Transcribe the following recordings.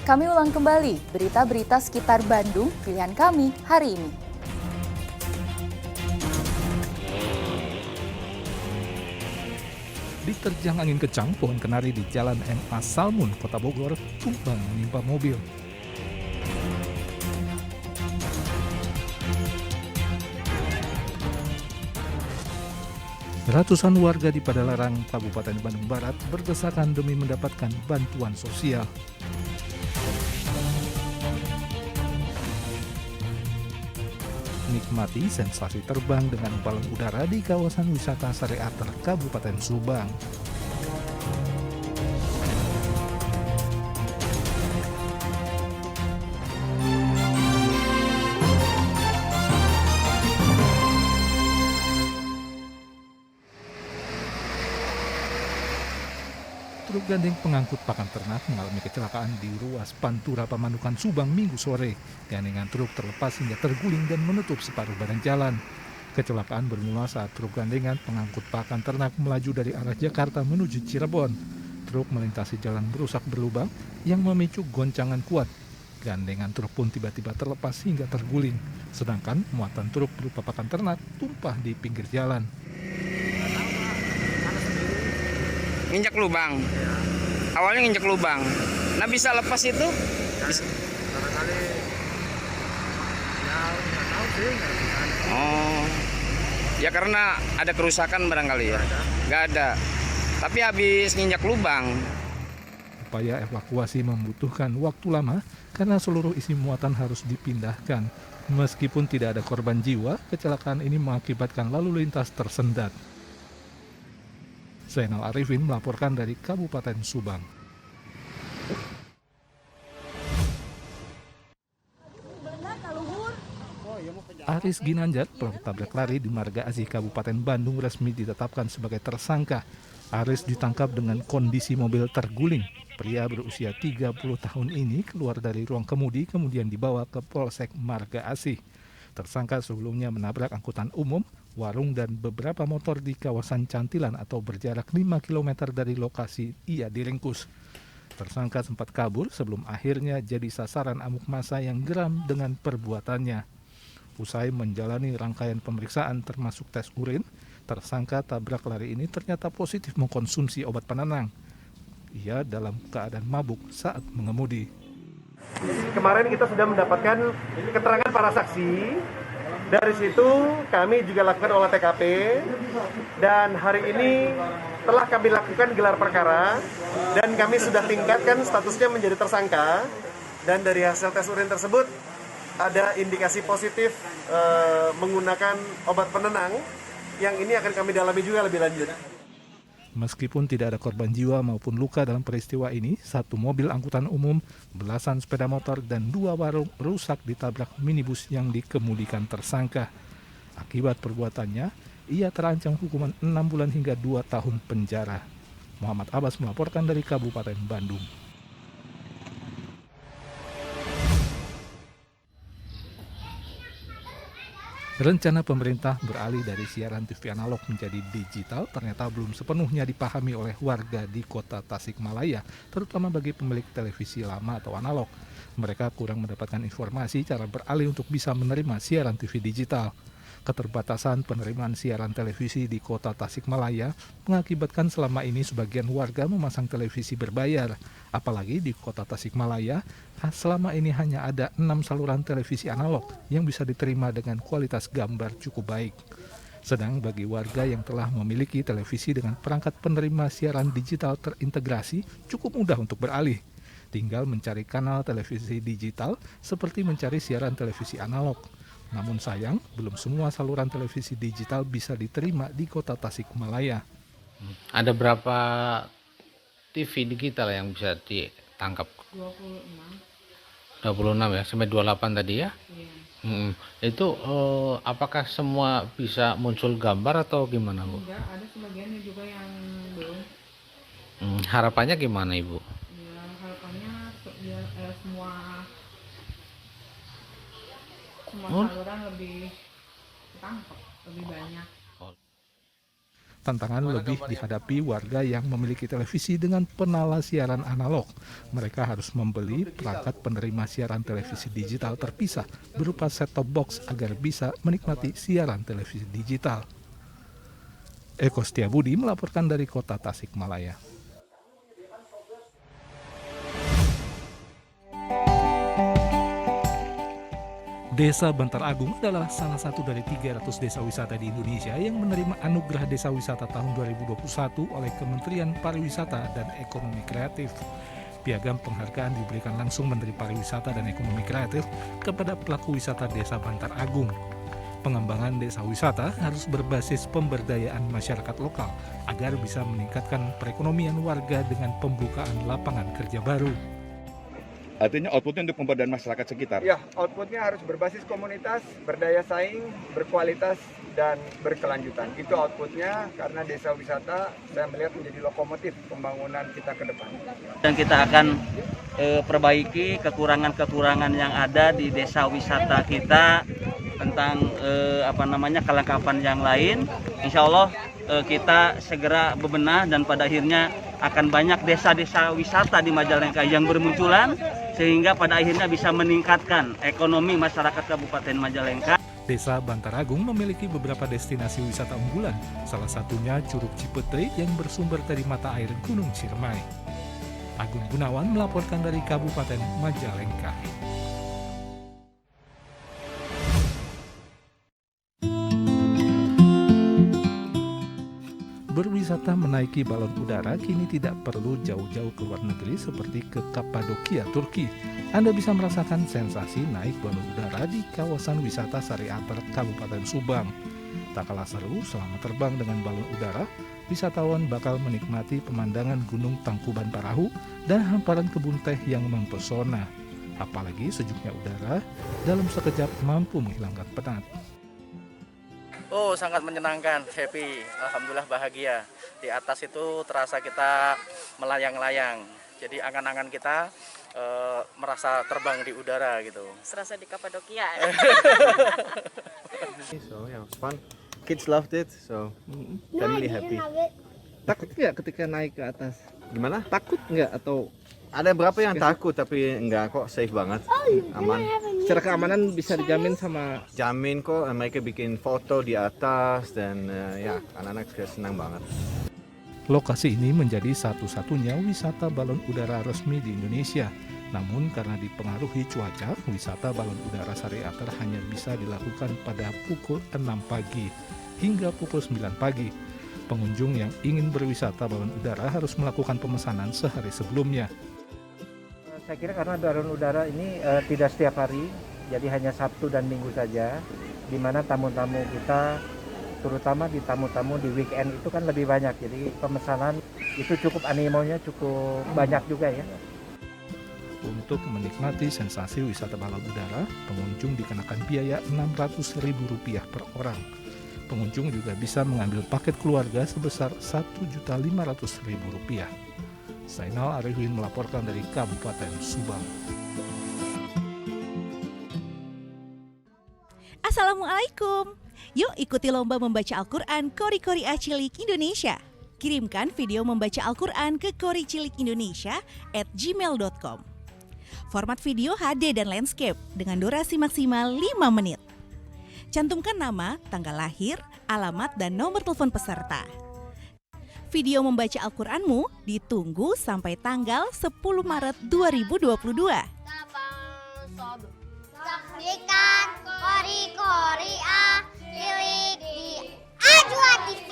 Kami ulang kembali berita-berita sekitar Bandung, pilihan kami hari ini. Diterjang angin kencang, pohon kenari di Jalan MA Salmun, Kota Bogor, tumbang menimpa mobil. Ratusan warga di Padalarang, Kabupaten Bandung Barat berdesakan demi mendapatkan bantuan sosial. Nikmati sensasi terbang dengan balon udara di kawasan wisata Sareater, Kabupaten Subang. Truk gandeng pengangkut pakan ternak mengalami kecelakaan di ruas Pantura Pamanukan Subang Minggu sore. Gandengan truk terlepas hingga terguling dan menutup separuh badan jalan. Kecelakaan bermula saat truk gandengan pengangkut pakan ternak melaju dari arah Jakarta menuju Cirebon. Truk melintasi jalan berusak berlubang yang memicu goncangan kuat. Gandengan truk pun tiba-tiba terlepas hingga terguling. Sedangkan muatan truk berupa pakan ternak tumpah di pinggir jalan. Nginjak lubang. Ya. Awalnya nginjak lubang. Nah bisa lepas itu? Bisa. Barangkali ya nggak tahu sih. Oh, ya karena ada kerusakan barangkali ya? Nggak ada. Tapi habis nginjak lubang. Upaya evakuasi membutuhkan waktu lama karena seluruh isi muatan harus dipindahkan. Meskipun tidak ada korban jiwa, kecelakaan ini mengakibatkan lalu lintas tersendat. Zainal Arifin melaporkan dari Kabupaten Subang. Aris Ginanjar, pelaku tabrak lari di Marga Asih Kabupaten Bandung resmi ditetapkan sebagai tersangka. Aris ditangkap dengan kondisi mobil terguling. Pria berusia 30 tahun ini keluar dari ruang kemudi kemudian dibawa ke Polsek Marga Asih. Tersangka sebelumnya menabrak angkutan umum, warung dan beberapa motor di kawasan Cantilan atau berjarak 5 km dari lokasi ia diringkus. Tersangka sempat kabur sebelum akhirnya jadi sasaran amuk massa yang geram dengan perbuatannya. Usai menjalani rangkaian pemeriksaan termasuk tes urin, tersangka tabrak lari ini ternyata positif mengkonsumsi obat penenang. Ia dalam keadaan mabuk saat mengemudi. Kemarin kita sudah mendapatkan keterangan para saksi. Dari situ kami juga lakukan olah TKP dan hari ini telah kami lakukan gelar perkara dan kami sudah tingkatkan statusnya menjadi tersangka. Dan dari hasil tes urin tersebut ada indikasi positif menggunakan obat penenang yang ini akan kami dalami juga lebih lanjut. Meskipun tidak ada korban jiwa maupun luka dalam peristiwa ini, satu mobil angkutan umum, belasan sepeda motor, dan 2 warung rusak ditabrak minibus yang dikemudikan tersangka. Akibat perbuatannya, ia terancam hukuman 6 bulan hingga 2 tahun penjara. Muhammad Abbas melaporkan dari Kabupaten Bandung. Rencana pemerintah beralih dari siaran TV analog menjadi digital ternyata belum sepenuhnya dipahami oleh warga di kota Tasikmalaya, terutama bagi pemilik televisi lama atau analog. Mereka kurang mendapatkan informasi cara beralih untuk bisa menerima siaran TV digital. Keterbatasan penerimaan siaran televisi di kota Tasikmalaya mengakibatkan selama ini sebagian warga memasang televisi berbayar. Apalagi di kota Tasikmalaya, selama ini hanya ada 6 saluran televisi analog yang bisa diterima dengan kualitas gambar cukup baik. Sedang bagi warga yang telah memiliki televisi dengan perangkat penerima siaran digital terintegrasi, cukup mudah untuk beralih. Tinggal mencari kanal televisi digital seperti mencari siaran televisi analog. Namun sayang, belum semua saluran televisi digital bisa diterima di kota Tasikmalaya. Ada berapa TV digital yang bisa ditangkap? 26 ya, sampai 28 tadi ya? Iya. Itu apakah semua bisa muncul gambar atau gimana, Bu? Enggak, ada sebagiannya juga yang belum. Harapannya gimana, Ibu? Ya, harapannya biar semua saluran lebih ketangkep, lebih banyak. Tantangan lebih dihadapi warga yang memiliki televisi dengan penala siaran analog. Mereka harus membeli perangkat penerima siaran televisi digital terpisah berupa set-top box agar bisa menikmati siaran televisi digital. Eko Setiabudi melaporkan dari Kota Tasikmalaya. Desa Bantar Agung adalah salah satu dari 300 desa wisata di Indonesia yang menerima anugerah desa wisata tahun 2021 oleh Kementerian Pariwisata dan Ekonomi Kreatif. Piagam penghargaan diberikan langsung Menteri Pariwisata dan Ekonomi Kreatif kepada pelaku wisata Desa Bantar Agung. Pengembangan desa wisata harus berbasis pemberdayaan masyarakat lokal agar bisa meningkatkan perekonomian warga dengan pembukaan lapangan kerja baru. Artinya outputnya untuk pemberdayaan masyarakat sekitar. Ya, outputnya harus berbasis komunitas, berdaya saing, berkualitas, dan berkelanjutan. Itu outputnya karena desa wisata saya melihat menjadi lokomotif pembangunan kita ke depan. Dan kita akan perbaiki kekurangan-kekurangan yang ada di desa wisata kita tentang kelengkapan yang lain. Insya Allah kita segera bebenah dan pada akhirnya akan banyak desa-desa wisata di Majalengka yang bermunculan sehingga pada akhirnya bisa meningkatkan ekonomi masyarakat Kabupaten Majalengka. Desa Bantar Agung memiliki beberapa destinasi wisata unggulan, salah satunya Curug Cipete yang bersumber dari mata air Gunung Ciremai. Agung Gunawan melaporkan dari Kabupaten Majalengka. Berwisata menaiki balon udara kini tidak perlu jauh-jauh ke luar negeri seperti ke Kapadokia, Turki. Anda bisa merasakan sensasi naik balon udara di kawasan wisata Sariater, Kabupaten Subang. Tak kalah seru, selama terbang dengan balon udara, wisatawan bakal menikmati pemandangan Gunung Tangkuban Parahu dan hamparan kebun teh yang mempesona. Apalagi sejuknya udara dalam sekejap mampu menghilangkan penat. Oh, sangat menyenangkan, happy, alhamdulillah bahagia. Di atas itu terasa kita melayang-layang. Jadi angan-angan kita merasa terbang di udara gitu. Serasa di Kapadokia. So yeah, it was fun. Kids loved it, so family happy. Takut nggak ketika naik ke atas? Gimana? Takut nggak atau? Ada berapa yang takut tapi enggak kok, safe banget, aman. Secara keamanan bisa dijamin sama? Jamin kok, mereka bikin foto di atas dan ya anak-anak senang banget. Lokasi ini menjadi satu-satunya wisata balon udara resmi di Indonesia. Namun karena dipengaruhi cuaca, wisata balon udara Sariater hanya bisa dilakukan pada pukul 6 pagi hingga pukul 9 pagi. Pengunjung yang ingin berwisata balon udara harus melakukan pemesanan sehari sebelumnya. Saya kira karena balon udara ini tidak setiap hari, jadi hanya Sabtu dan Minggu saja, di mana tamu-tamu kita, terutama di tamu-tamu di weekend itu kan lebih banyak, jadi pemesanan itu cukup animonya cukup banyak juga ya. Untuk menikmati sensasi wisata balon udara, pengunjung dikenakan biaya Rp600.000 per orang. Pengunjung juga bisa mengambil paket keluarga sebesar Rp1.500.000. Zainal Arifin melaporkan dari Kabupaten Subang. Assalamualaikum. Yuk ikuti lomba membaca Al-Quran Kori Kori Cilik Indonesia. Kirimkan video membaca Al-Quran ke koricilikindonesia@gmail.com. Format video HD dan landscape dengan durasi maksimal 5 menit. Cantumkan nama, tanggal lahir, alamat, dan nomor telepon peserta. Video membaca Al-Quranmu ditunggu sampai tanggal 10 Maret 2022. Saksikan Kori-Kori Cilik di Ajwa TV.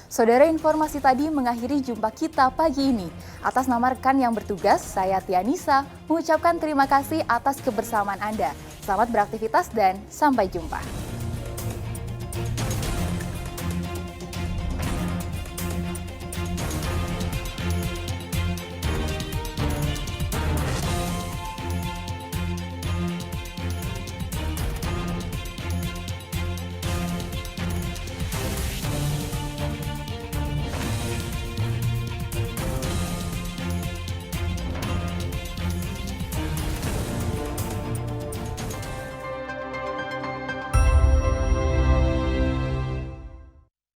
Saudara, informasi tadi mengakhiri jumpa kita pagi ini. Atas nama rekan yang bertugas, saya Tianisa mengucapkan terima kasih atas kebersamaan Anda. Selamat beraktivitas dan sampai jumpa.